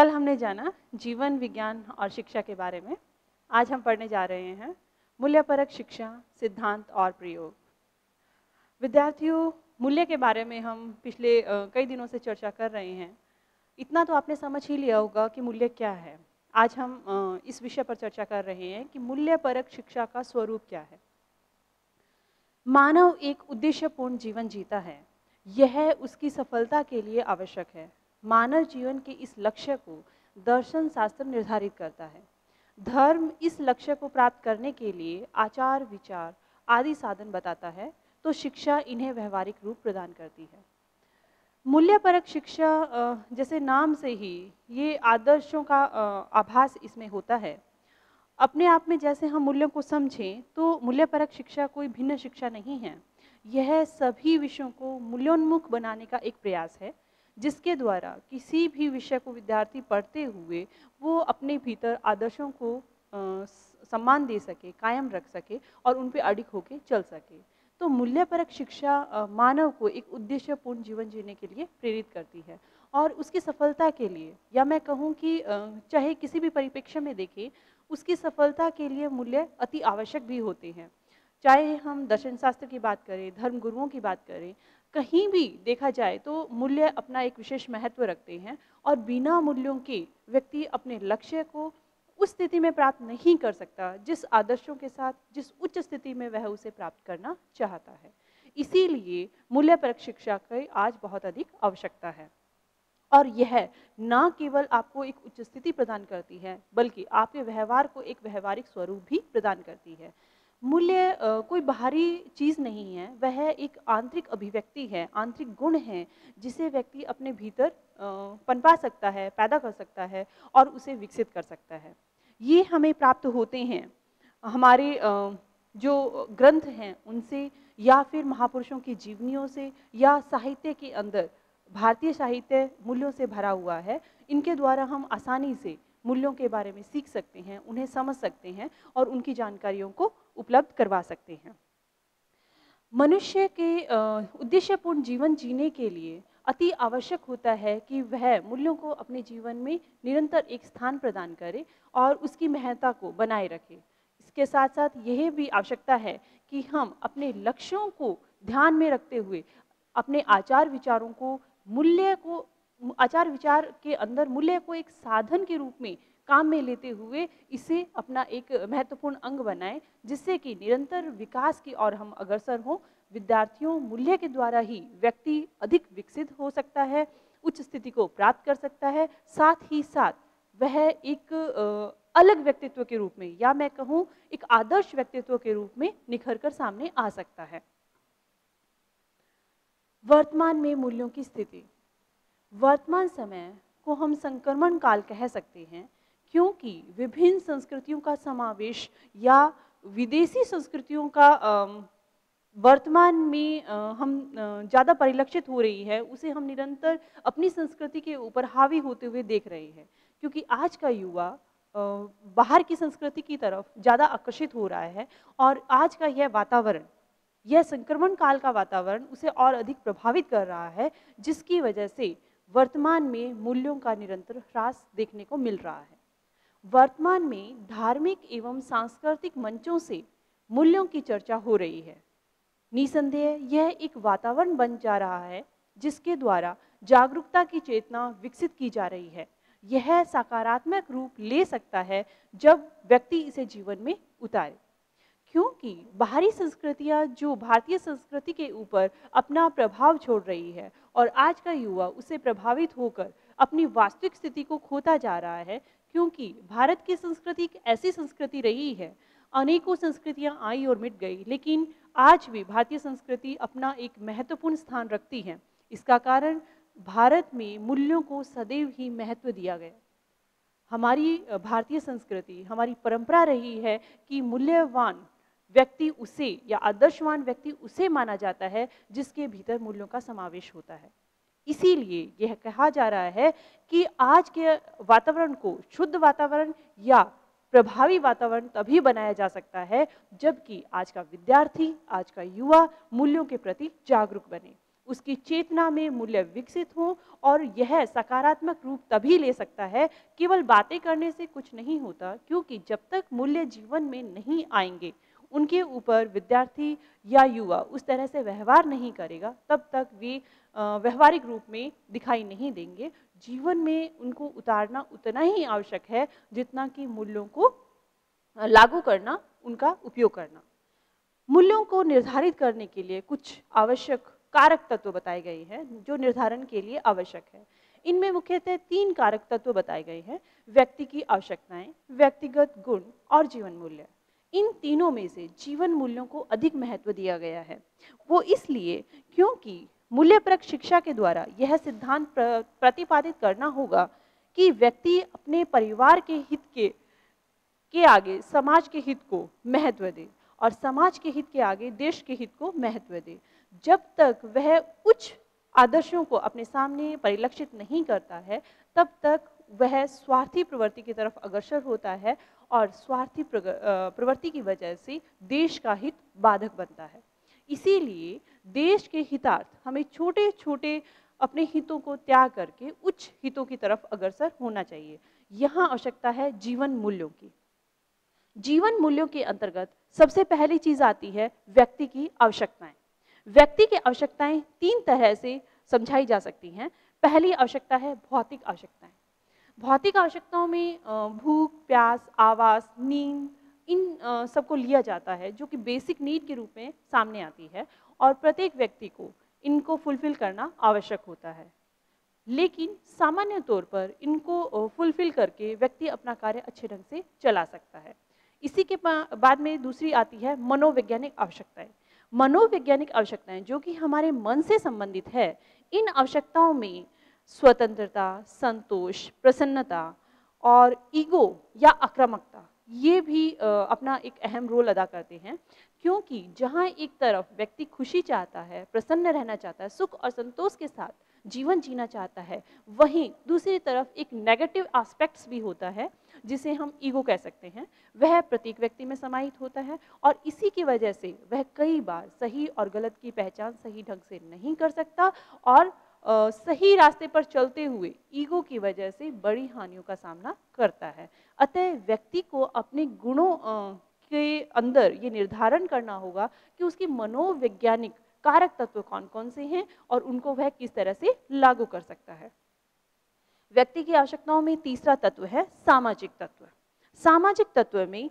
कल हमने जाना जीवन विज्ञान और शिक्षा के बारे में। आज हम पढ़ने जा रहे हैं मूल्यपरक शिक्षा, सिद्धांत और प्रयोग। विद्यार्थियों, मूल्य के बारे में हम पिछले कई दिनों से चर्चा कर रहे हैं। इतना तो आपने समझ ही लिया होगा कि मूल्य क्या है। आज हम इस विषय पर चर्चा कर रहे हैं कि मूल्यपरक शिक्षा का स्वरूप क्या है। मानव एक उद्देश्यपूर्ण जीवन जीता है, यह उसकी सफलता के लिए आवश्यक है। मानव जीवन के इस लक्ष्य को दर्शन शास्त्र निर्धारित करता है। धर्म इस लक्ष्य को प्राप्त करने के लिए आचार विचार आदि साधन बताता है, तो शिक्षा इन्हें व्यवहारिक रूप प्रदान करती है। मूल्यपरक शिक्षा जैसे नाम से ही ये आदर्शों का आभास इसमें होता है। अपने आप में जैसे हम मूल्यों को समझें तो मूल्यपरक शिक्षा कोई भिन्न शिक्षा नहीं है। यह सभी विषयों को मूल्योन्मुख बनाने का एक प्रयास है, जिसके द्वारा किसी भी विषय को विद्यार्थी पढ़ते हुए वो अपने भीतर आदर्शों को सम्मान दे सके, कायम रख सके और उन पे अडिग होकर चल सके। तो मूल्यपरक शिक्षा मानव को एक उद्देश्यपूर्ण जीवन जीने के लिए प्रेरित करती है और उसकी सफलता के लिए, या मैं कहूँ कि चाहे किसी भी परिप्रेक्ष्य में देखें, उसकी सफलता के लिए मूल्य अति आवश्यक भी होते हैं। चाहे हम दर्शन शास्त्र की बात करें, धर्म गुरुओं की बात करें, कहीं भी देखा जाए तो मूल्य अपना एक विशेष महत्व रखते हैं और बिना मूल्यों के व्यक्ति अपने लक्ष्य को उस स्थिति में प्राप्त नहीं कर सकता जिस आदर्शों के साथ, जिस उच्च स्थिति में वह उसे प्राप्त करना चाहता है। इसीलिए मूल्यपरक शिक्षा की आज बहुत अधिक आवश्यकता है और यह न केवल आपको एक उच्च स्थिति प्रदान करती है, बल्कि आपके व्यवहार को एक व्यवहारिक स्वरूप भी प्रदान करती है। मूल्य कोई बाहरी चीज़ नहीं है, वह एक आंतरिक अभिव्यक्ति है, आंतरिक गुण है, जिसे व्यक्ति अपने भीतर पनपा सकता है, पैदा कर सकता है और उसे विकसित कर सकता है। ये हमें प्राप्त होते हैं हमारे जो ग्रंथ हैं उनसे, या फिर महापुरुषों की जीवनियों से, या साहित्य के अंदर भारतीय साहित्य मूल्यों से भरा हुआ है। इनके द्वारा हम आसानी से मूल्यों के बारे में सीख सकते हैं, उन्हें समझ सकते हैं और उनकी जानकारियों को उपलब्ध करवा सकते हैं। मनुष्य के उद्देश्यपूर्ण जीवन जीने के लिए अति आवश्यक होता है कि वह मूल्यों को अपने जीवन में निरंतर एक स्थान प्रदान करे और उसकी महत्ता को बनाए रखे। इसके साथ साथ यह भी आवश्यकता है कि हम अपने लक्ष्यों को ध्यान में रखते हुए अपने आचार विचारों को, मूल्य को, आचार विचार के अंदर मूल्य को एक साधन के रूप में काम में लेते हुए इसे अपना एक महत्वपूर्ण अंग बनाएं, जिससे कि निरंतर विकास की ओर हम अग्रसर हों। विद्यार्थियों, मूल्य के द्वारा ही व्यक्ति अधिक विकसित हो सकता है, उच्च स्थिति को प्राप्त कर सकता है, साथ ही साथ वह एक अलग व्यक्तित्व के रूप में, या मैं कहूँ एक आदर्श व्यक्तित्व के रूप में निखर कर सामने आ सकता है। वर्तमान में मूल्यों की स्थिति। वर्तमान समय को हम संक्रमण काल कह सकते हैं, क्योंकि विभिन्न संस्कृतियों का समावेश या विदेशी संस्कृतियों का वर्तमान में हम ज़्यादा परिलक्षित हो रही है, उसे हम निरंतर अपनी संस्कृति के ऊपर हावी होते हुए देख रहे हैं। क्योंकि आज का युवा बाहर की संस्कृति की तरफ ज़्यादा आकर्षित हो रहा है और आज का यह वातावरण, यह संक्रमण काल का वातावरण उसे और अधिक प्रभावित कर रहा है, जिसकी वजह से वर्तमान में मूल्यों का निरंतर ह्रास देखने को मिल रहा है। वर्तमान में धार्मिक एवं सांस्कृतिक मंचों से मूल्यों की चर्चा हो रही है। निसंदेह यह एक वातावरण बन जा रहा है जिसके द्वारा जागरूकता की चेतना विकसित की जा रही है। यह सकारात्मक रूप ले सकता है जब व्यक्ति इसे जीवन में उतारे, क्योंकि बाहरी संस्कृतियाँ जो भारतीय संस्कृति के ऊपर अपना प्रभाव छोड़ रही है और आज का युवा उससे प्रभावित होकर अपनी वास्तविक स्थिति को खोता जा रहा है। क्योंकि भारत की संस्कृति एक ऐसी संस्कृति रही है, अनेकों संस्कृतियाँ आई और मिट गई, लेकिन आज भी भारतीय संस्कृति अपना एक महत्वपूर्ण स्थान रखती है। इसका कारण भारत में मूल्यों को सदैव ही महत्व दिया गया। हमारी भारतीय संस्कृति, हमारी परंपरा रही है कि मूल्यवान व्यक्ति उसे, या आदर्शवान व्यक्ति उसे माना जाता है जिसके भीतर मूल्यों का समावेश होता है। इसीलिए यह कहा जा रहा है कि आज के वातावरण को शुद्ध वातावरण या प्रभावी वातावरण तभी बनाया जा सकता है जबकि आज का विद्यार्थी, आज का युवा मूल्यों के प्रति जागरूक बने, उसकी चेतना में मूल्य विकसित हों, और यह सकारात्मक रूप तभी ले सकता है। केवल बातें करने से कुछ नहीं होता, क्योंकि जब तक मूल्य जीवन में नहीं आएंगे, उनके ऊपर विद्यार्थी या युवा उस तरह से व्यवहार नहीं करेगा, तब तक वे व्यवहारिक रूप में दिखाई नहीं देंगे। जीवन में उनको उतारना उतना ही आवश्यक है जितना कि मूल्यों को लागू करना, उनका उपयोग करना। मूल्यों को निर्धारित करने के लिए कुछ आवश्यक कारक तत्व बताए गए हैं जो निर्धारण के लिए आवश्यक है। इनमें मुख्यतः 3 कारक तत्व बताए गए हैं: व्यक्ति की आवश्यकताएं, व्यक्तिगत गुण और जीवन मूल्य। इन तीनों में से जीवन मूल्यों को अधिक महत्व दिया गया है। वो इसलिए क्योंकि मूल्यपरक शिक्षा के द्वारा यह सिद्धांत प्रतिपादित करना होगा कि व्यक्ति अपने परिवार के हित के आगे समाज के हित को महत्व दे, और समाज के हित के आगे देश के हित को महत्व दे। जब तक वह उच्च आदर्शों को अपने सामने परिलक्षित नहीं करता है, तब तक वह स्वार्थी प्रवृत्ति की तरफ अग्रसर होता है, और स्वार्थी प्रवृत्ति की वजह से देश का हित बाधक बनता है। इसीलिए देश के हितार्थ हमें छोटे छोटे अपने हितों को त्याग करके उच्च हितों की तरफ अग्रसर होना चाहिए। यहाँ आवश्यकता है जीवन मूल्यों की। जीवन मूल्यों के अंतर्गत सबसे पहली चीज आती है व्यक्ति की आवश्यकताएं। व्यक्ति की आवश्यकताएं 3 तरह से समझाई जा सकती हैं। पहली आवश्यकता है भौतिक आवश्यकताएं। भौतिक आवश्यकताओं में भूख, प्यास, आवास, नींद, इन सबको लिया जाता है, जो कि बेसिक नीड के रूप में सामने आती है, और प्रत्येक व्यक्ति को इनको फुलफिल करना आवश्यक होता है। लेकिन सामान्य तौर पर इनको फुलफिल करके व्यक्ति अपना कार्य अच्छे ढंग से चला सकता है। इसी के बाद में दूसरी आती है मनोवैज्ञानिक आवश्यकताएं। मनोवैज्ञानिक आवश्यकताएं जो कि हमारे मन से संबंधित है। इन आवश्यकताओं में स्वतंत्रता, संतोष, प्रसन्नता और ईगो या आक्रामकता, ये भी अपना एक अहम रोल अदा करते हैं। क्योंकि जहाँ एक तरफ व्यक्ति खुशी चाहता है, प्रसन्न रहना चाहता है, सुख और संतोष के साथ जीवन जीना चाहता है, वहीं दूसरी तरफ एक नेगेटिव एस्पेक्ट्स भी होता है, जिसे हम ईगो कह सकते हैं। वह प्रत्येक व्यक्ति में समाहित होता है, और इसी की वजह से वह कई बार सही और गलत की पहचान सही ढंग से नहीं कर सकता, और सही रास्ते पर चलते हुए ईगो की वजह से बड़ी हानियों का सामना करता है। अतः व्यक्ति को अपने गुणों के अंदर ये निर्धारण करना होगा कि उसकी मनोवैज्ञानिक कारक तत्व कौन कौन से हैं और उनको वह किस तरह से लागू कर सकता है। व्यक्ति की आवश्यकताओं में तीसरा तत्व है सामाजिक तत्व। सामाजिक तत्व में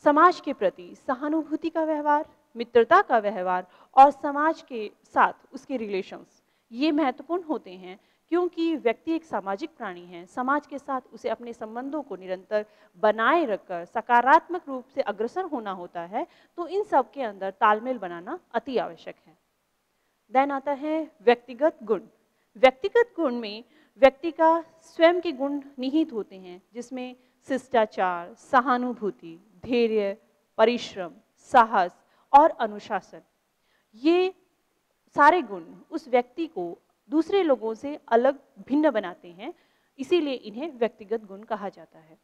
समाज के प्रति सहानुभूति का व्यवहार, मित्रता का व्यवहार और समाज के साथ उसके रिलेशंस, ये महत्वपूर्ण होते हैं। क्योंकि व्यक्ति एक सामाजिक प्राणी है, समाज के साथ उसे अपने संबंधों को निरंतर बनाए रखकर सकारात्मक रूप से अग्रसर होना होता है, तो इन सब के अंदर तालमेल बनाना अति आवश्यक है। देन आता है व्यक्तिगत गुण। व्यक्तिगत गुण में व्यक्ति का स्वयं के गुण निहित होते हैं, जिसमें शिष्टाचार, सहानुभूति, धैर्य, परिश्रम, साहस और अनुशासन, ये सारे गुण उस व्यक्ति को दूसरे लोगों से अलग भिन्न बनाते हैं, इसीलिए इन्हें व्यक्तिगत गुण कहा जाता है।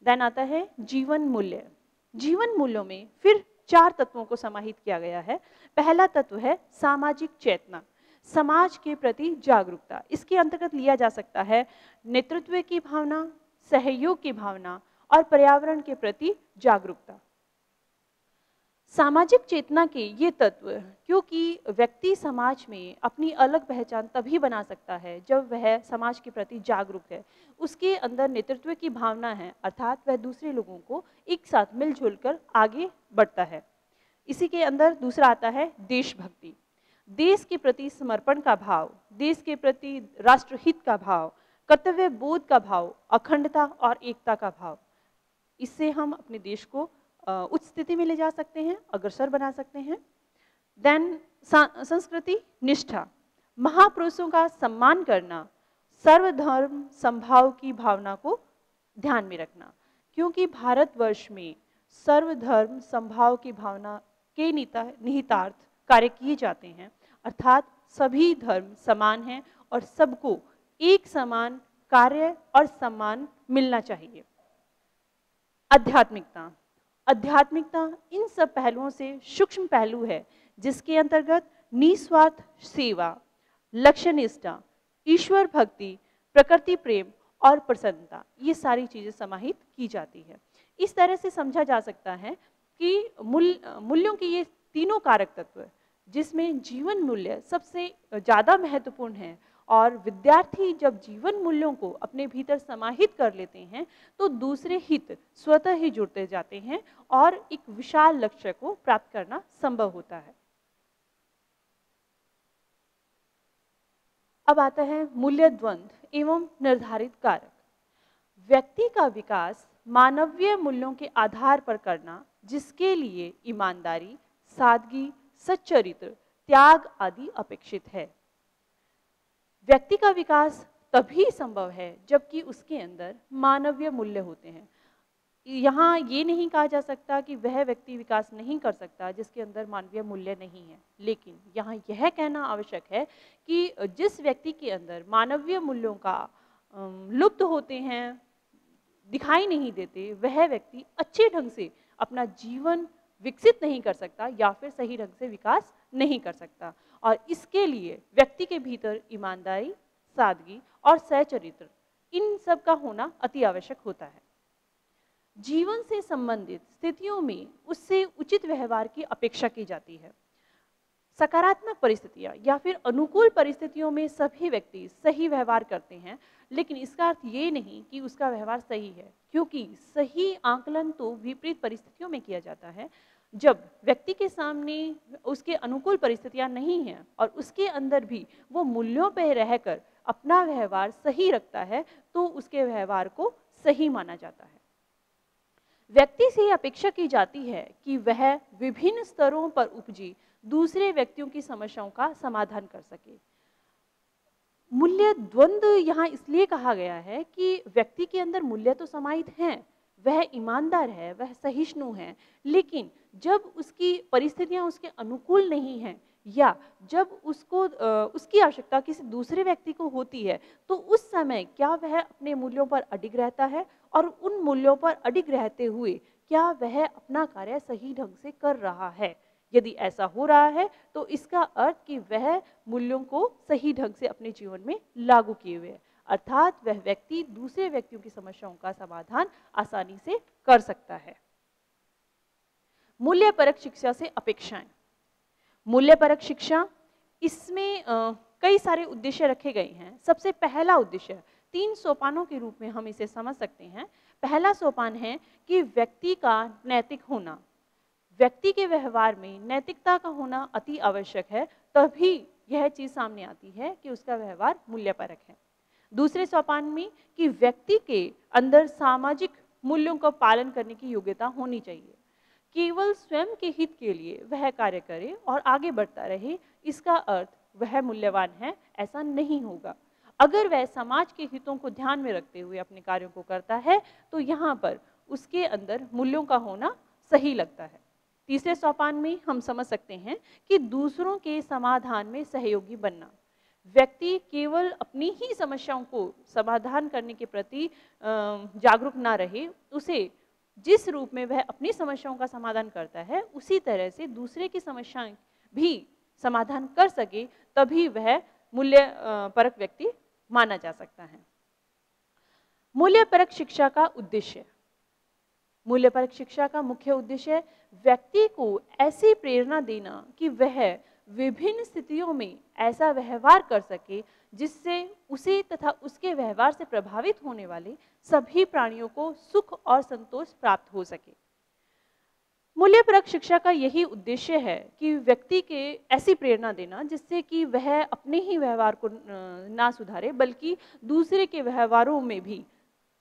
देन आता है जीवन मूल्य। जीवन मूल्यों में फिर 4 तत्वों को समाहित किया गया है। पहला तत्व है सामाजिक चेतना, समाज के प्रति जागरूकता। इसके अंतर्गत लिया जा सकता है नेतृत्व की भावना, सहयोग की भावना और पर्यावरण के प्रति जागरूकता। सामाजिक चेतना के ये तत्व, क्योंकि व्यक्ति समाज में अपनी अलग पहचान तभी बना सकता है जब वह समाज के प्रति जागरूक है, उसके अंदर नेतृत्व की भावना है, अर्थात वह दूसरे लोगों को एक साथ मिलजुल कर आगे बढ़ता है। इसी के अंदर दूसरा आता है देशभक्ति। देश के प्रति समर्पण का भाव, देश के प्रति राष्ट्रहित का भाव, कर्तव्य बोध का भाव, अखंडता और एकता का भाव। इससे हम अपने देश को उच्च स्थिति में ले जा सकते हैं, अग्रसर बना सकते हैं। देन संस्कृति निष्ठा, महापुरुषों का सम्मान करना, सर्वधर्म समभाव की भावना को ध्यान में रखना। क्योंकि भारतवर्ष में सर्वधर्म समभाव की भावना के निहितार्थ कार्य किए जाते हैं, अर्थात सभी धर्म समान हैं और सबको एक समान कार्य और सम्मान मिलना चाहिए। आध्यात्मिकता। आध्यात्मिकता इन सब पहलुओं से सूक्ष्म पहलू है, जिसके अंतर्गत निस्वार्थ सेवा, लक्ष्य निष्ठा, ईश्वर भक्ति, प्रकृति प्रेम और प्रसन्नता, ये सारी चीजें समाहित की जाती है। इस तरह से समझा जा सकता है कि मूल्यों के ये तीनों कारक तत्व, जिसमें जीवन मूल्य सबसे ज़्यादा महत्वपूर्ण है, और विद्यार्थी जब जीवन मूल्यों को अपने भीतर समाहित कर लेते हैं तो दूसरे हित स्वतः ही जुड़ते जाते हैं और एक विशाल लक्ष्य को प्राप्त करना संभव होता है। अब आता है मूल्य द्वंद्व एवं निर्धारित कारक। व्यक्ति का विकास मानवीय मूल्यों के आधार पर करना, जिसके लिए ईमानदारी, सादगी, सच्चरित्र, त्याग आदि अपेक्षित है। व्यक्ति का विकास तभी संभव है जबकि उसके अंदर मानवीय मूल्य होते हैं। यहाँ ये नहीं कहा जा सकता कि वह व्यक्ति विकास नहीं कर सकता जिसके अंदर मानवीय मूल्य नहीं है, लेकिन यहाँ यह कहना आवश्यक है कि जिस व्यक्ति के अंदर मानवीय मूल्यों का लुप्त होते हैं, दिखाई नहीं देते, वह व्यक्ति अच्छे ढंग से अपना जीवन विकसित नहीं कर सकता या फिर सही ढंग से विकास नहीं कर सकता। और इसके लिए व्यक्ति के भीतर ईमानदारी, सादगी और सच्चरित्र, इन सब का होना अति आवश्यक होता है। जीवन से संबंधित स्थितियों में उससे उचित व्यवहार की अपेक्षा की जाती है। सकारात्मक परिस्थितियां या फिर अनुकूल परिस्थितियों में सभी व्यक्ति सही व्यवहार करते हैं, लेकिन इसका अर्थ ये नहीं कि उसका व्यवहार सही है, क्योंकि सही आकलन तो विपरीत परिस्थितियों में किया जाता है। जब व्यक्ति के सामने उसके अनुकूल परिस्थितियां नहीं हैं और उसके अंदर भी वो मूल्यों पर रहकर अपना व्यवहार सही रखता है, तो उसके व्यवहार को सही माना जाता है। व्यक्ति से अपेक्षा की जाती है कि वह विभिन्न स्तरों पर उपजी दूसरे व्यक्तियों की समस्याओं का समाधान कर सके। मूल्य द्वंद्व यहाँ इसलिए कहा गया है कि व्यक्ति के अंदर मूल्य तो समाहित हैं, वह ईमानदार है, वह सहिष्णु है, लेकिन जब उसकी परिस्थितियां उसके अनुकूल नहीं हैं या जब उसको उसकी आवश्यकता किसी दूसरे व्यक्ति को होती है, तो उस समय क्या वह अपने मूल्यों पर अडिग रहता है, और उन मूल्यों पर अडिग रहते हुए क्या वह अपना कार्य सही ढंग से कर रहा है। यदि ऐसा हो रहा है तो इसका अर्थ कि वह मूल्यों को सही ढंग से अपने जीवन में लागू किए हुए है, अर्थात वह व्यक्ति दूसरे व्यक्तियों की समस्याओं का समाधान आसानी से कर सकता है। मूल्यपरक शिक्षा से अपेक्षाएं। मूल्यपरक शिक्षा, इसमें कई सारे उद्देश्य रखे गए हैं। सबसे पहला उद्देश्य 3 सोपानों के रूप में हम इसे समझ सकते हैं। पहला सोपान है कि व्यक्ति का नैतिक होना। व्यक्ति के व्यवहार में नैतिकता का होना अति आवश्यक है, तभी यह चीज सामने आती है कि उसका व्यवहार मूल्यपरक है। दूसरे सोपान में कि व्यक्ति के अंदर सामाजिक मूल्यों का पालन करने की योग्यता होनी चाहिए। केवल स्वयं के हित के लिए वह कार्य करे और आगे बढ़ता रहे, इसका अर्थ वह मूल्यवान है, ऐसा नहीं होगा। अगर वह समाज के हितों को ध्यान में रखते हुए अपने कार्यों को करता है तो यहाँ पर उसके अंदर मूल्यों का होना सही लगता है। तीसरे सोपान में हम समझ सकते हैं कि दूसरों के समाधान में सहयोगी बनना। व्यक्ति केवल अपनी ही समस्याओं को समाधान करने के प्रति जागरूक ना रहे, उसे जिस रूप में वह अपनी समस्याओं का समाधान करता है उसी तरह से दूसरे की समस्याएं भी समाधान कर सके, तभी वह मूल्य परक व्यक्ति माना जा सकता है। मूल्यपरक शिक्षा का उद्देश्य। मूल्यपरक शिक्षा का मुख्य उद्देश्य व्यक्ति को ऐसी प्रेरणा देना कि वह विभिन्न स्थितियों में ऐसा व्यवहार कर सके जिससे उसे तथा उसके व्यवहार से प्रभावित होने वाले सभी प्राणियों को सुख और संतोष प्राप्त हो सके। मूल्यपरक शिक्षा का यही उद्देश्य है कि व्यक्ति के ऐसी प्रेरणा देना जिससे कि वह अपने ही व्यवहार को ना सुधारे, बल्कि दूसरे के व्यवहारों में भी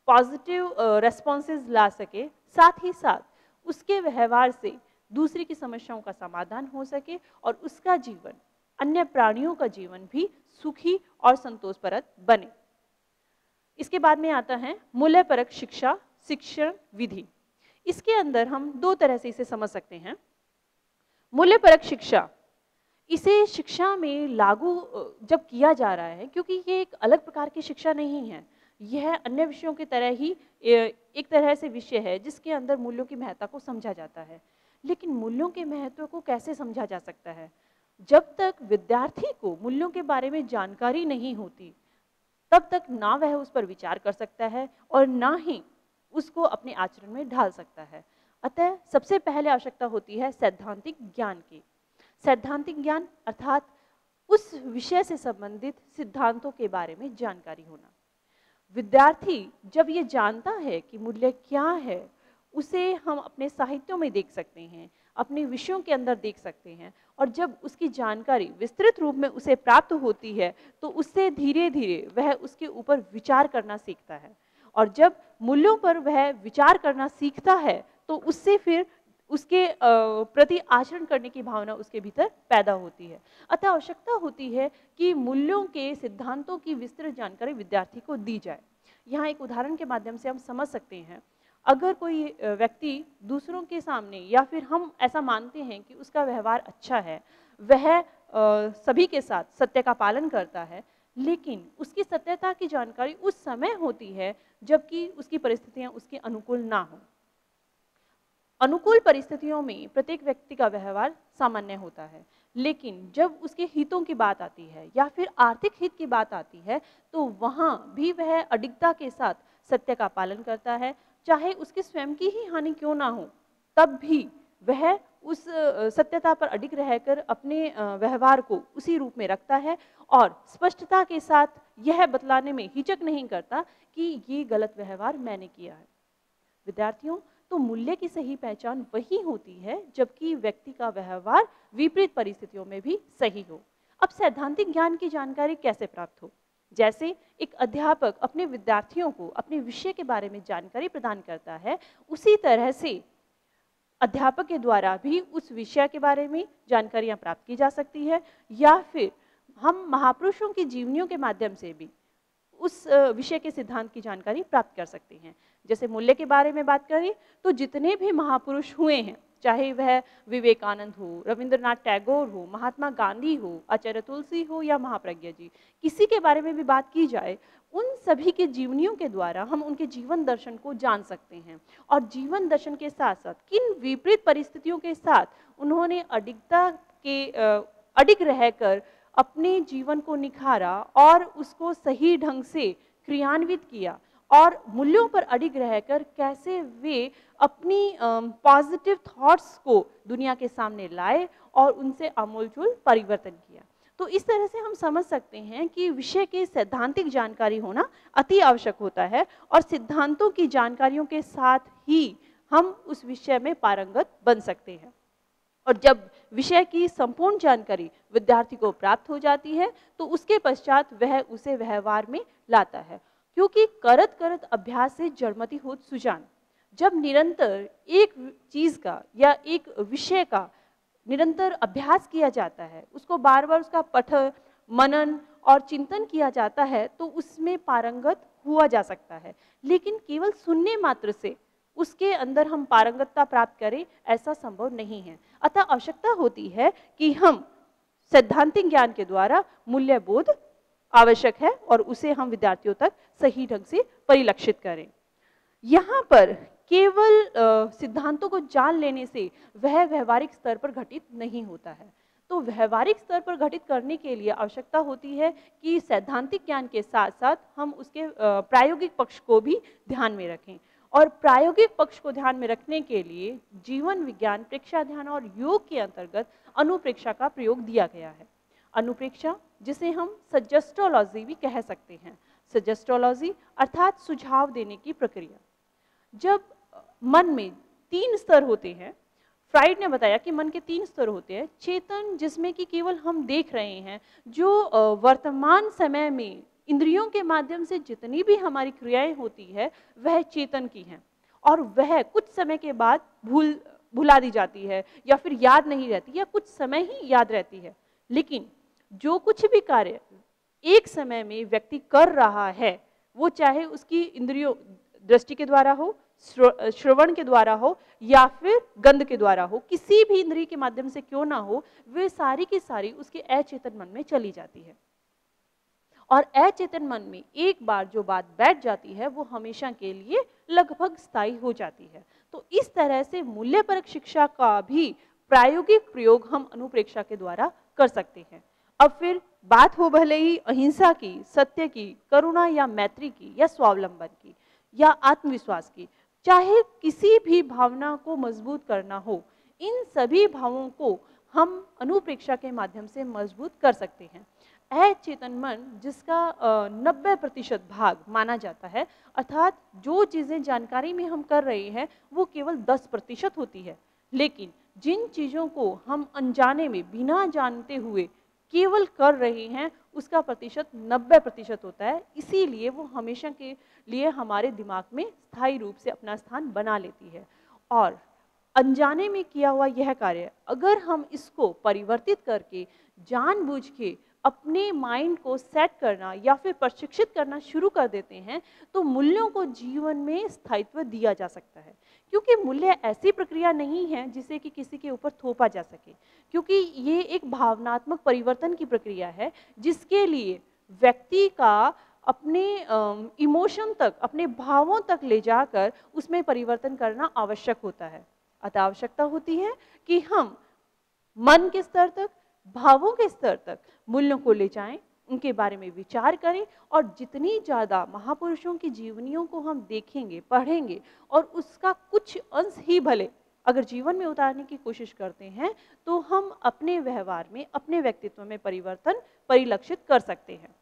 पॉजिटिव रेस्पॉन्सेज ला सके, साथ ही साथ उसके व्यवहार से दूसरे की समस्याओं का समाधान हो सके और उसका जीवन, अन्य प्राणियों का जीवन भी सुखी और संतोषप्रद बने। इसके बाद में आता है मूल्यपरक शिक्षा शिक्षण विधि। इसके अंदर हम 2 तरह से इसे समझ सकते हैं। मूल्यपरक शिक्षा, इसे शिक्षा में लागू जब किया जा रहा है, क्योंकि ये एक अलग प्रकार की शिक्षा नहीं है, यह अन्य विषयों की तरह ही एक तरह से विषय है जिसके अंदर मूल्यों की महत्ता को समझा जाता है। लेकिन मूल्यों के महत्व को कैसे समझा जा सकता है? जब तक विद्यार्थी को मूल्यों के बारे में जानकारी नहीं होती, तब तक ना वह उस पर विचार कर सकता है और ना ही उसको अपने आचरण में ढाल सकता है। अतः सबसे पहले आवश्यकता होती है सैद्धांतिक ज्ञान की। सैद्धांतिक ज्ञान अर्थात उस विषय से संबंधित सिद्धांतों के बारे में जानकारी होना। विद्यार्थी जब ये जानता है कि मूल्य क्या है, उसे हम अपने साहित्यों में देख सकते हैं, अपने विषयों के अंदर देख सकते हैं, और जब उसकी जानकारी विस्तृत रूप में उसे प्राप्त होती है तो उससे धीरे धीरे वह उसके ऊपर विचार करना सीखता है। और जब मूल्यों पर वह विचार करना सीखता है तो उससे फिर उसके प्रति आचरण करने की भावना उसके भीतर पैदा होती है। अतः आवश्यकता होती है कि मूल्यों के सिद्धांतों की विस्तृत जानकारी विद्यार्थी को दी जाए। यहाँ एक उदाहरण के माध्यम से हम समझ सकते हैं। अगर कोई व्यक्ति दूसरों के सामने, या फिर हम ऐसा मानते हैं कि उसका व्यवहार अच्छा है, वह सभी के साथ सत्य का पालन करता है, लेकिन उसकी सत्यता की जानकारी उस समय होती है जबकि उसकी परिस्थितियां उसके अनुकूल ना हो। अनुकूल परिस्थितियों में प्रत्येक व्यक्ति का व्यवहार सामान्य होता है, लेकिन जब उसके हितों की बात आती है या फिर आर्थिक हित की बात आती है तो वहाँ भी वह अडिगता के साथ सत्य का पालन करता है, चाहे उसके स्वयं की ही हानि क्यों ना हो, तब भी वह उस सत्यता पर अडिग रहकर अपने व्यवहार को उसी रूप में रखता है और स्पष्टता के साथ यह बतलाने में हिचक नहीं करता कि ये गलत व्यवहार मैंने किया है। विद्यार्थियों, तो मूल्य की सही पहचान वही होती है जबकि व्यक्ति का व्यवहार विपरीत परिस्थितियों में भी सही हो। अब सैद्धांतिक ज्ञान की जानकारी कैसे प्राप्त हो? जैसे एक अध्यापक अपने विद्यार्थियों को अपने विषय के बारे में जानकारी प्रदान करता है, उसी तरह से अध्यापक के द्वारा भी उस विषय के बारे में जानकारियां प्राप्त की जा सकती है, या फिर हम महापुरुषों की जीवनियों के माध्यम से भी उस विषय के सिद्धांत की जानकारी प्राप्त कर सकते हैं। जैसे मूल्य के बारे में बात करें तो जितने भी महापुरुष हुए हैं, चाहे वह विवेकानंद हो, रविंद्रनाथ टैगोर हो, महात्मा गांधी हो, आचार्य तुलसी हो या महाप्रज्ञा जी, किसी के बारे में भी बात की जाए, उन सभी के जीवनियों के द्वारा हम उनके जीवन दर्शन को जान सकते हैं। और जीवन दर्शन के साथ साथ किन विपरीत परिस्थितियों के साथ उन्होंने अडिग रहकर अपने जीवन को निखारा और उसको सही ढंग से क्रियान्वित किया, और मूल्यों पर अडिग रहकर कैसे वे अपनी पॉजिटिव थॉट्स को दुनिया के सामने लाए और उनसे आमूलचूल परिवर्तन किया। तो इस तरह से हम समझ सकते हैं कि विषय की सैद्धांतिक जानकारी होना अति आवश्यक होता है, और सिद्धांतों की जानकारियों के साथ ही हम उस विषय में पारंगत बन सकते हैं। और जब विषय की संपूर्ण जानकारी विद्यार्थी को प्राप्त हो जाती है तो उसके पश्चात वह उसे व्यवहार में लाता है, क्योंकि करत करत अभ्यास से जड़मति होत सुजान। जब निरंतर एक चीज का या एक विषय का निरंतर अभ्यास किया जाता है, उसको बार बार उसका पठन, मनन और चिंतन किया जाता है, तो उसमें पारंगत हुआ जा सकता है। लेकिन केवल सुनने मात्र से उसके अंदर हम पारंगतता प्राप्त करें, ऐसा संभव नहीं है। अतः आवश्यकता होती है कि हम सैद्धांतिक ज्ञान के द्वारा मूल्य बोध आवश्यक है और उसे हम विद्यार्थियों तक सही ढंग से परिलक्षित करें। यहाँ पर केवल सिद्धांतों को जान लेने से वह व्यवहारिक स्तर पर घटित नहीं होता है। तो व्यवहारिक स्तर पर घटित करने के लिए आवश्यकता होती है कि सैद्धांतिक ज्ञान के साथ साथ हम उसके प्रायोगिक पक्ष को भी ध्यान में रखें। और प्रायोगिक पक्ष को ध्यान में रखने के लिए जीवन विज्ञान, प्रेक्षा ध्यान और योग के अंतर्गत अनुप्रेक्षा का प्रयोग दिया गया है। अनुप्रेक्षा, जिसे हम सजेस्टोलॉजी भी कह सकते हैं। सजेस्टोलॉजी अर्थात सुझाव देने की प्रक्रिया। जब मन में 3 स्तर होते हैं, फ्राइड ने बताया कि मन के 3 स्तर होते हैं। चेतन, जिसमें कि केवल हम देख रहे हैं, जो वर्तमान समय में इंद्रियों के माध्यम से जितनी भी हमारी क्रियाएं होती है वह चेतन की हैं, और वह कुछ समय के बाद भुला दी जाती है या फिर याद नहीं रहती, या कुछ समय ही याद रहती है। लेकिन जो कुछ भी कार्य एक समय में व्यक्ति कर रहा है, वो चाहे उसकी इंद्रियों, दृष्टि के द्वारा हो, श्रवण के द्वारा हो या फिर गंध के द्वारा हो, किसी भी इंद्रिय के माध्यम से क्यों ना हो, वे सारी की सारी उसके अचेतन मन में चली जाती है। और अचेतन मन में एक बार जो बात बैठ जाती है वो हमेशा के लिए लगभग स्थायी हो जाती है। तो इस तरह से मूल्यपरक शिक्षा का भी प्रायोगिक प्रयोग हम अनुप्रेक्षा के द्वारा कर सकते हैं। अब फिर बात हो भले ही अहिंसा की, सत्य की, करुणा या मैत्री की, या स्वावलंबन की, या आत्मविश्वास की, चाहे किसी भी भावना को मजबूत करना हो, इन सभी भावों को हम अनुप्रेक्षा के माध्यम से मजबूत कर सकते हैं। अचेतन मन जिसका 90% भाग माना जाता है, अर्थात जो चीज़ें जानकारी में हम कर रहे हैं वो केवल 10% होती है, लेकिन जिन चीज़ों को हम अनजाने में बिना जानते हुए केवल कर रहे हैं उसका प्रतिशत 90% होता है। इसीलिए वो हमेशा के लिए हमारे दिमाग में स्थायी रूप से अपना स्थान बना लेती है। और अनजाने में किया हुआ यह कार्य अगर हम इसको परिवर्तित करके जानबूझ के अपने माइंड को सेट करना या फिर प्रशिक्षित करना शुरू कर देते हैं तो मूल्यों को जीवन में स्थायित्व दिया जा सकता है। क्योंकि मूल्य ऐसी प्रक्रिया नहीं है जिसे कि किसी के ऊपर थोपा जा सके, क्योंकि ये एक भावनात्मक परिवर्तन की प्रक्रिया है जिसके लिए व्यक्ति का अपने इमोशन तक, अपने भावों तक ले जाकर उसमें परिवर्तन करना आवश्यक होता है। अतः आवश्यकता होती है कि हम मन के स्तर तक, भावों के स्तर तक मूल्यों को ले जाएं, उनके बारे में विचार करें, और जितनी ज़्यादा महापुरुषों की जीवनियों को हम देखेंगे, पढ़ेंगे और उसका कुछ अंश ही भले अगर जीवन में उतारने की कोशिश करते हैं तो हम अपने व्यवहार में, अपने व्यक्तित्व में परिवर्तन परिलक्षित कर सकते हैं।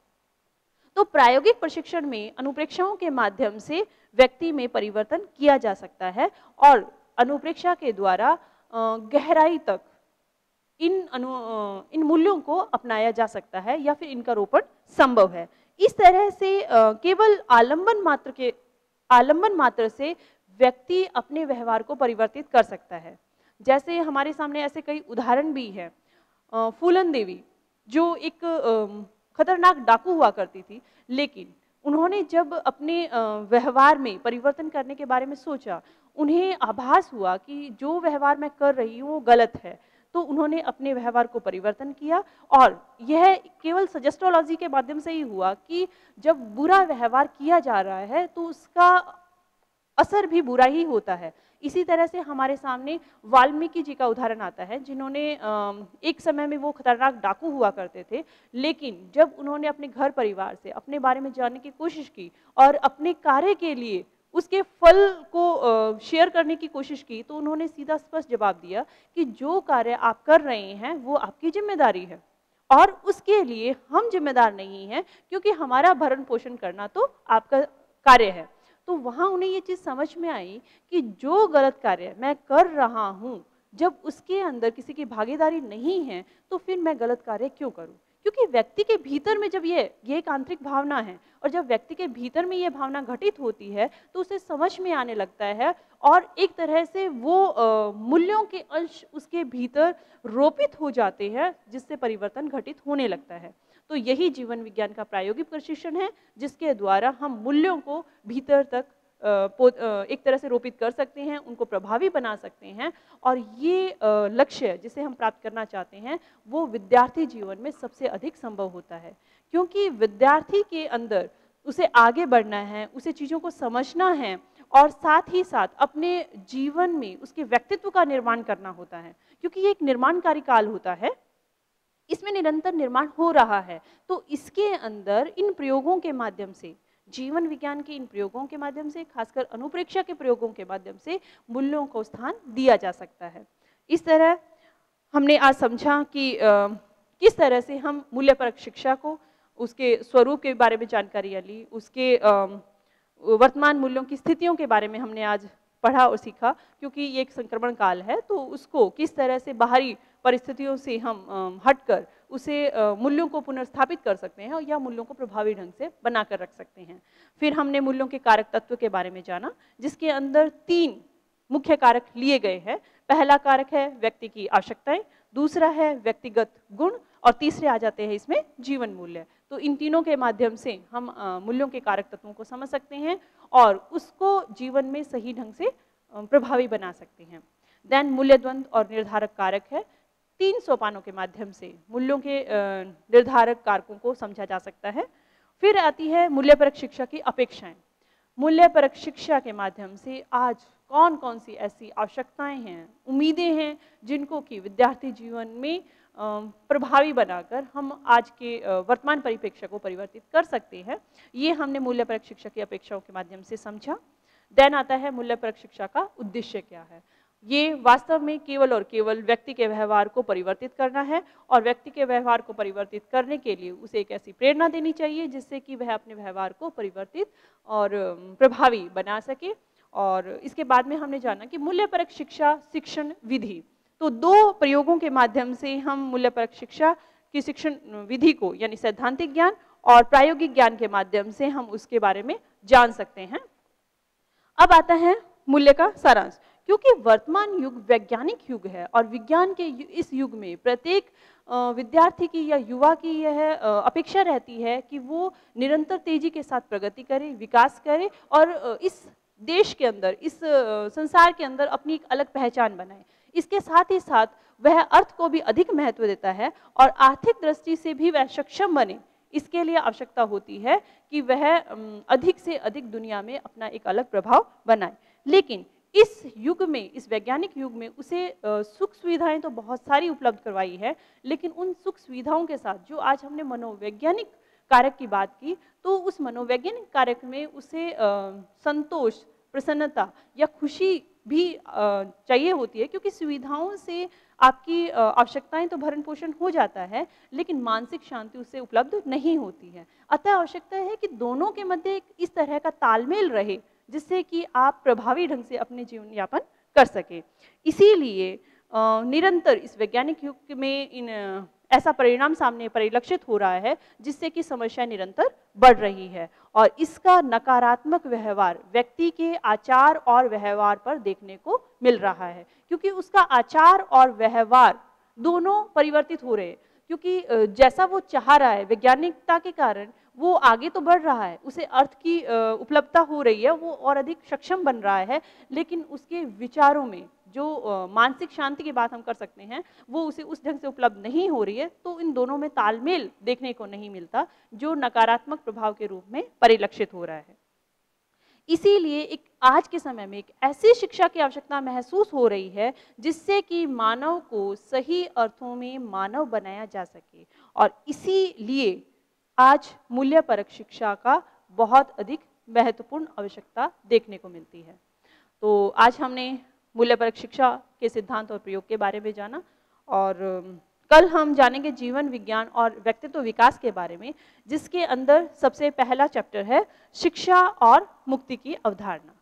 तो प्रायोगिक प्रशिक्षण में अनुप्रेक्षाओं के माध्यम से व्यक्ति में परिवर्तन किया जा सकता है और अनुप्रेक्षा के द्वारा गहराई तक इन मूल्यों को अपनाया जा सकता है या फिर इनका रोपण संभव है। इस तरह से केवल आलंबन मात्र से व्यक्ति अपने व्यवहार को परिवर्तित कर सकता है। जैसे हमारे सामने ऐसे कई उदाहरण भी हैं। फूलन देवी जो एक खतरनाक डाकू हुआ करती थी, लेकिन उन्होंने जब अपने व्यवहार में परिवर्तन करने के बारे में सोचा, उन्हें आभास हुआ कि जो व्यवहार मैं कर रही हूँ वो गलत है, तो उन्होंने अपने व्यवहार को परिवर्तन किया। और यह केवल सजेस्ट्रोलॉजी के माध्यम से ही हुआ कि जब बुरा व्यवहार किया जा रहा है तो उसका असर भी बुरा ही होता है। इसी तरह से हमारे सामने वाल्मीकि जी का उदाहरण आता है, जिन्होंने एक समय में वो खतरनाक डाकू हुआ करते थे, लेकिन जब उन्होंने अपने घर परिवार से अपने बारे में जानने की कोशिश की और अपने कार्य के लिए उसके फल को शेयर करने की कोशिश की, तो उन्होंने सीधा स्पष्ट जवाब दिया कि जो कार्य आप कर रहे हैं वो आपकी जिम्मेदारी है और उसके लिए हम जिम्मेदार नहीं हैं, क्योंकि हमारा भरण पोषण करना तो आपका कार्य है। तो वहाँ उन्हें ये चीज़ समझ में आई कि जो गलत कार्य मैं कर रहा हूँ, जब उसके अंदर किसी की भागीदारी नहीं है तो फिर मैं गलत कार्य क्यों करूँ। क्योंकि व्यक्ति के भीतर में जब ये एक आंतरिक भावना है और जब व्यक्ति के भीतर में ये भावना घटित होती है तो उसे समझ में आने लगता है और एक तरह से वो मूल्यों के अंश उसके भीतर रोपित हो जाते हैं, जिससे परिवर्तन घटित होने लगता है। तो यही जीवन विज्ञान का प्रायोगिक प्रशिक्षण है, जिसके द्वारा हम मूल्यों को भीतर तक एक तरह से रोपित कर सकते हैं, उनको प्रभावी बना सकते हैं। और ये लक्ष्य जिसे हम प्राप्त करना चाहते हैं वो विद्यार्थी जीवन में सबसे अधिक संभव होता है, क्योंकि विद्यार्थी के अंदर उसे आगे बढ़ना है, उसे चीज़ों को समझना है और साथ ही साथ अपने जीवन में उसके व्यक्तित्व का निर्माण करना होता है, क्योंकि ये एक निर्माणकारी काल होता है, इसमें निरंतर निर्माण हो रहा है। तो इसके अंदर इन प्रयोगों के माध्यम से, जीवन विज्ञान के इन प्रयोगों के माध्यम से, खासकर अनुप्रेक्षा के प्रयोगों के माध्यम से मूल्यों को स्थान दिया जा सकता है। इस तरह हमने आज समझा कि किस तरह से हम मूल्यपरक शिक्षा को, उसके स्वरूप के बारे में जानकारियाँ ली, उसके वर्तमान मूल्यों की स्थितियों के बारे में हमने आज पढ़ा और सीखा, क्योंकि ये एक संक्रमण काल है, तो उसको किस तरह से बाहरी परिस्थितियों से हम हटकर उसे मूल्यों को पुनर्स्थापित कर सकते हैं या मूल्यों को प्रभावी ढंग से बनाकर रख सकते हैं। फिर हमने मूल्यों के कारक तत्व के बारे में जाना, जिसके अंदर 3 मुख्य कारक लिए गए हैं। पहला कारक है व्यक्ति की आवश्यकताएं, दूसरा है व्यक्तिगत गुण और तीसरे आ जाते हैं इसमें जीवन मूल्य। तो इन तीनों के माध्यम से हम मूल्यों के कारक तत्वों को समझ सकते हैं और उसको जीवन में सही ढंग से प्रभावी बना सकते हैं। देन मूल्य द्वंद्व और निर्धारक कारक है। 3 सोपानों के माध्यम से मूल्यों के निर्धारक कारकों को समझा जा सकता है। फिर आती है मूल्यपरक शिक्षा की अपेक्षाएं। मूल्यपरक शिक्षा के माध्यम से आज कौन कौन सी ऐसी आवश्यकताएं हैं, उम्मीदें हैं, जिनको कि विद्यार्थी जीवन में प्रभावी बनाकर हम आज के वर्तमान परिप्रेक्ष्य को परिवर्तित कर सकते हैं। ये हमने मूल्यपरक शिक्षा की अपेक्षाओं के माध्यम से समझा। देन आता है मूल्यपरक शिक्षा का उद्देश्य क्या है। ये वास्तव में केवल और केवल व्यक्ति के व्यवहार को परिवर्तित करना है और व्यक्ति के व्यवहार को परिवर्तित करने के लिए उसे एक ऐसी प्रेरणा देनी चाहिए जिससे कि वह अपने व्यवहार को परिवर्तित और प्रभावी बना सके। और इसके बाद में हमने जाना कि मूल्यपरक शिक्षा शिक्षण विधि, तो दो प्रयोगों के माध्यम से हम मूल्यपरक शिक्षा की शिक्षण विधि को यानी सैद्धांतिक ज्ञान और प्रायोगिक ज्ञान के माध्यम से हम उसके बारे में जान सकते हैं। अब आता है मूल्य का सारांश। क्योंकि वर्तमान युग वैज्ञानिक युग है और विज्ञान के इस युग में प्रत्येक विद्यार्थी की या युवा की यह अपेक्षा रहती है कि वो निरंतर तेजी के साथ प्रगति करे, विकास करे और इस देश के अंदर, इस संसार के अंदर अपनी एक अलग पहचान बनाए। इसके साथ ही साथ वह अर्थ को भी अधिक महत्व देता है और आर्थिक दृष्टि से भी वह सक्षम बने। इसके लिए आवश्यकता होती है कि वह अधिक से अधिक दुनिया में अपना एक अलग प्रभाव बनाए। लेकिन इस युग में, इस वैज्ञानिक युग में उसे सुख सुविधाएं तो बहुत सारी उपलब्ध करवाई है, लेकिन उन सुख सुविधाओं के साथ जो आज हमने मनोवैज्ञानिक कारक की बात की, तो उस मनोवैज्ञानिक कारक में उसे संतोष, प्रसन्नता या खुशी भी चाहिए होती है। क्योंकि सुविधाओं से आपकी आवश्यकताएं तो भरण पोषण हो जाता है, लेकिन मानसिक शांति उससे उपलब्ध नहीं होती है। अतः आवश्यकता है कि दोनों के मध्य एक इस तरह का तालमेल रहे जिससे कि आप प्रभावी ढंग से अपने जीवन यापन कर सके। इसीलिए निरंतर इस वैज्ञानिक युग में ऐसा परिणाम सामने परिलक्षित हो रहा है जिससे कि समस्या निरंतर बढ़ रही है और इसका नकारात्मक व्यवहार व्यक्ति के आचार और व्यवहार पर देखने को मिल रहा है। क्योंकि उसका आचार और व्यवहार दोनों परिवर्तित हो रहे हैं। क्योंकि जैसा वो चाह रहा है, वैज्ञानिकता के कारण वो आगे तो बढ़ रहा है, उसे अर्थ की उपलब्धता हो रही है, वो और अधिक सक्षम बन रहा है, लेकिन उसके विचारों में जो मानसिक शांति की बात हम कर सकते हैं वो उसे उस ढंग से उपलब्ध नहीं हो रही है। तो इन दोनों में तालमेल देखने को नहीं मिलता जो नकारात्मक प्रभाव के रूप में परिलक्षित हो रहा है। इसीलिए एक आज के समय में एक ऐसी शिक्षा की आवश्यकता महसूस हो रही है जिससे कि मानव को सही अर्थों में मानव बनाया जा सके और इसीलिए आज मूल्यपरक शिक्षा का बहुत अधिक महत्वपूर्ण आवश्यकता देखने को मिलती है। तो आज हमने मूल्यपरक शिक्षा के सिद्धांत और प्रयोग के बारे में जाना और कल हम जानेंगे जीवन विज्ञान और व्यक्तित्व विकास के बारे में, जिसके अंदर सबसे पहला चैप्टर है शिक्षा और मुक्ति की अवधारणा।